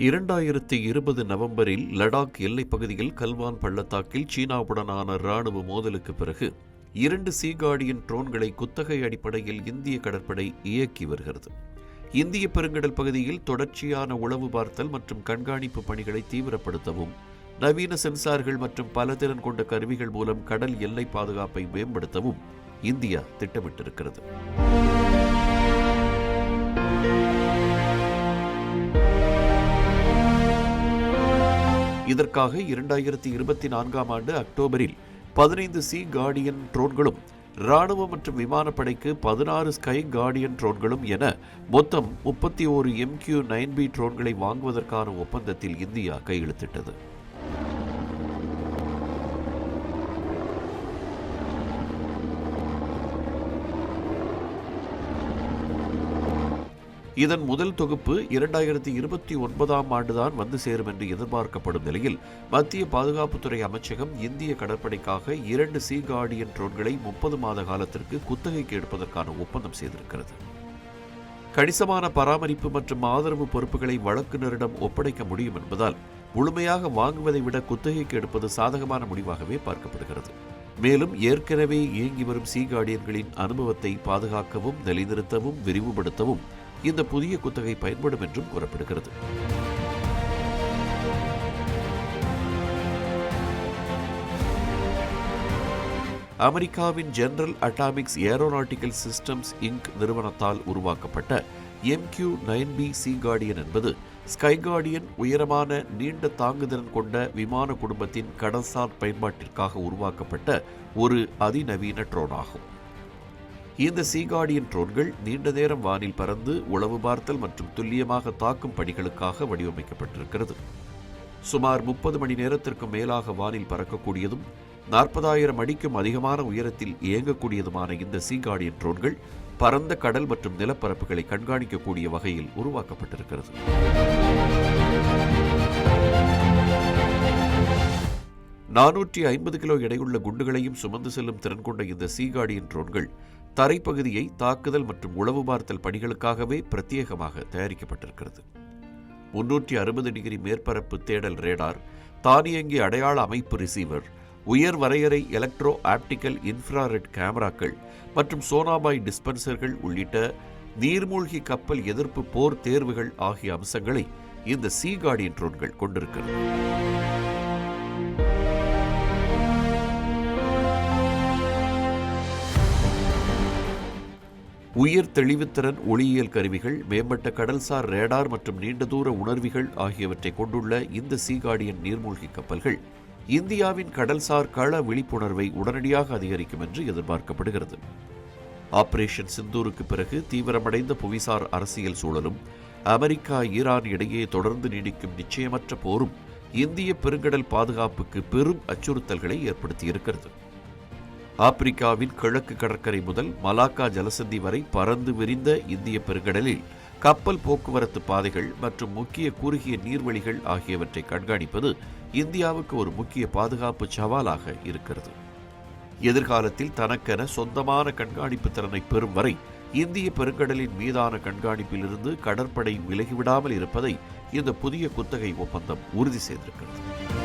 2020 நவம்பரில் லடாக் எல்லைப் பகுதியில் கல்வான் பள்ளத்தாக்கில் சீனாவுடனான ராணுவ மோதலுக்கு பிறகு 2 சீ கார்டியன் ட்ரோன்களை குத்தகை அடிப்படையில் இந்திய கடற்படை இயக்கி வருகிறது. இந்திய பெருங்கடல் பகுதியில் தொடர்ச்சியான உளவு பார்த்தல் மற்றும் கண்காணிப்பு பணிகளை தீவிரப்படுத்தவும், நவீன சென்சார்கள் மற்றும் பலதிறன் கொண்ட கருவிகள் மூலம் கடல் எல்லை பாதுகாப்பை மேம்படுத்தவும் இந்தியா திட்டமிட்டிருக்கிறது. இதற்காக 2024 ஆண்டு அக்டோபரில் 15 சீ கார்டியன் ட்ரோன்களும், ராணுவ மற்றும் விமானப்படைக்கு 16 ஸ்கை கார்டியன் ட்ரோன்களும் என மொத்தம் 31 MQ-9B ட்ரோன்களை வாங்குவதற்கான ஒப்பந்தத்தில் இந்தியா கையெழுத்திட்டது. இதன் முதல் தொகுப்பு 2029 ஆண்டுதான் வந்து சேரும் என்று எதிர்பார்க்கப்படும் நிலையில், மத்திய பாதுகாப்புத்துறை அமைச்சகம் இந்திய கடற்படைக்காக 2 சீ கார்டியன் ட்ரோன்களை 30 மாத காலத்திற்கு குத்தகைக்கு எடுப்பதற்கான ஒப்பந்தம் செய்திருக்கிறது. கணிசமான பராமரிப்பு மற்றும் ஆதரவு பொறுப்புகளை வழக்குநரிடம் ஒப்படைக்க முடியும் என்பதால் முழுமையாக வாங்குவதை விட குத்தகைக்கு எடுப்பது சாதகமான முடிவாகவே பார்க்கப்படுகிறது. மேலும் ஏற்கனவே இயங்கி வரும் சீ கார்டியன்களின் அனுபவத்தை பாதுகாக்கவும், நிலைநிறுத்தவும், விரிவுபடுத்தவும் இந்த புதிய குத்தகை பயன்படும் என்றும் கூறப்படுகிறது. அமெரிக்காவின் General Atomics Aeronautical Systems Inc நிறுவனத்தால் உருவாக்கப்பட்ட MQ-9B சீ கார்டியன் என்பது ஸ்கை கார்டியன் உயரமான நீண்ட தாங்குதிறன் கொண்ட விமான குடும்பத்தின் கடல்சார் பயன்பாட்டிற்காக உருவாக்கப்பட்ட ஒரு அதிநவீன ட்ரோன் ஆகும். இந்த சீ கார்டியன் ட்ரோன்கள் நீண்ட நேரம் வானில் பறந்து உளவு பார்த்தல் மற்றும் துல்லியமாக தாக்கும் பணிகளுக்காக வடிவமைக்கப்பட்டிருக்கிறது. சுமார் 30 மணி நேரத்திற்கும் மேலாக வானில் பறக்கக்கூடியதும் 40,000 அடிக்கும் அதிகமான உயரத்தில் இயங்கக்கூடியதுமான இந்த சீ கார்டியன் ட்ரோன்கள் பரந்த கடல் மற்றும் நிலப்பரப்புகளை கண்காணிக்கக்கூடிய வகையில் உருவாக்கப்பட்டிருக்கிறது. 450 கிலோ எடையுள்ள குண்டுகளையும் சுமந்து செல்லும் திறன் கொண்ட இந்த சீ கார்டியன் ட்ரோன்கள் தரைப்பகுதியை தாக்குதல் மற்றும் உளவு பார்த்தல் பணிகளுக்காகவே பிரத்யேகமாக தயாரிக்கப்பட்டிருக்கிறது. 360 டிகிரி மேற்பரப்பு தேடல் ரேடார், தானியங்கி அடையாள அமைப்பு ரிசீவர், உயர் வரையறை எலக்ட்ரோ ஆப்டிக்கல் இன்ஃப்ராரெட் கேமராக்கள் மற்றும் சோனாபாய் டிஸ்பென்சர்கள் உள்ளிட்ட நீர்மூழ்கி கப்பல் எதிர்ப்பு போர் தேர்வுகள் ஆகிய அம்சங்களை இந்த சீ கார்டியன் ட்ரோன்கள் கொண்டிருக்கிறது. உயர் தெளிவுத்திறன் ஒளியியல் கருவிகள், மேம்பட்ட கடல்சார் ரேடார் மற்றும் நீண்ட தூர உணர்விகள் ஆகியவற்றை கொண்டுள்ள இந்த சீ கார்டியன் நீர்மூழ்கி கப்பல்கள் இந்தியாவின் கடல்சார் கள விழிப்புணர்வை உடனடியாக அதிகரிக்கும் என்று எதிர்பார்க்கப்படுகிறது. ஆபரேஷன் சிந்தூருக்கு பிறகு தீவிரமடைந்த புவிசார் அரசியல் சூழலும், அமெரிக்கா ஈரான் இடையே தொடர்ந்து நீடிக்கும் நிச்சயமற்ற போரும் இந்திய பெருங்கடல் பாதுகாப்புக்கு பெரும் அச்சுறுத்தல்களை ஏற்படுத்தியிருக்கிறது. ஆப்பிரிக்காவின் கிழக்கு கடற்கரை முதல் மலாக்கா ஜலசந்தி வரை பறந்து விரிந்த இந்திய பெருங்கடலில் கப்பல் போக்குவரத்து பாதைகள் மற்றும் முக்கிய குறுகிய நீர்வழிகள் ஆகியவற்றை கண்காணிப்பது இந்தியாவுக்கு ஒரு முக்கிய பாதுகாப்பு சவாலாக இருக்கிறது. எதிர்காலத்தில் தனக்கென சொந்தமான கண்காணிப்பு திறனை பெறும் வரை இந்திய பெருங்கடலின் மீதான கண்காணிப்பிலிருந்து கடற்படை விலகிவிடாமல் இருப்பதை இந்த புதிய குத்தகை ஒப்பந்தம் உறுதி செய்திருக்கிறது.